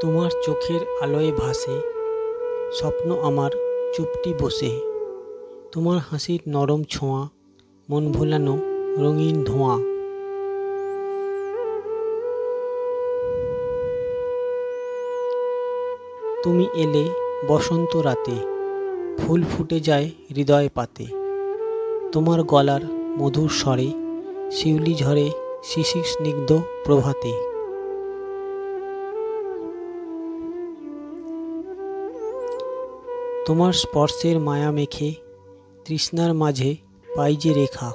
তোমার চোখের আলোয় ভাসে স্বপ্ন আমার চুপটি বসে। তোমার হাসির নরম ছোঁয়া, মন ভোলানো রঙিন ধোঁয়া। তুমি এলে বসন্ত রাতে, ফুল ফুটে যায় হৃদয় পাতে। তোমার গলার মধুর স্বরে শিউলি ঝরে শিশির স্নিগ্ধ প্রভাতে। তোমার স্পর্শের মায়া মেখে তৃষ্ণার মাঝে পাই যে রেখা।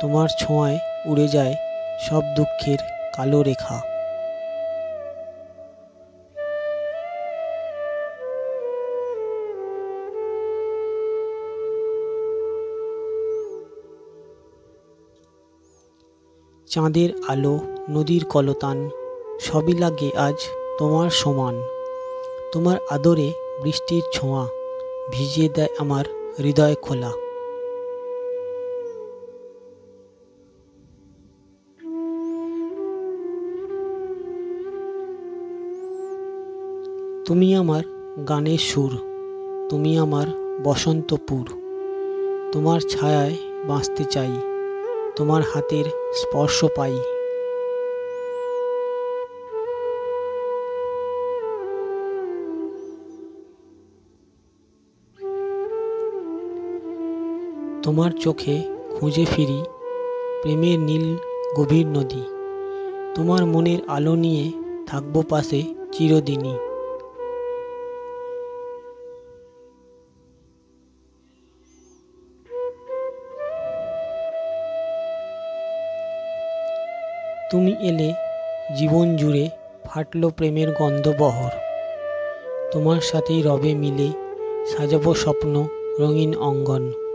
তোমার ছোঁয়ায় উড়ে যায় সব দুঃখের কালো রেখা। চাঁদের আলো, নদীর কলতান, সবই লাগে আজ তোমার সমান। তোমার আদরে বৃষ্টির ছোঁয়া ভিজিয়ে দেয় আমার হৃদয় খোলা। তুমি আমার গানের সুর, তুমি আমার বসন্তপুর। তোমার ছায়ায় বাঁচতে চাই, তোমার হাতের স্পর্শ পাই। তোমার চোখে খুঁজে ফিরি প্রেমের নীল গভীর নদী। তোমার মনের আলো নিয়ে থাকবো পাশে চিরদিনই। তুমি এলে জীবন জুড়ে ফাটলো প্রেমের গন্ধবহর। তোমার সাথেই রবে মিলে সাজাবো স্বপ্ন রঙিন অঙ্গন।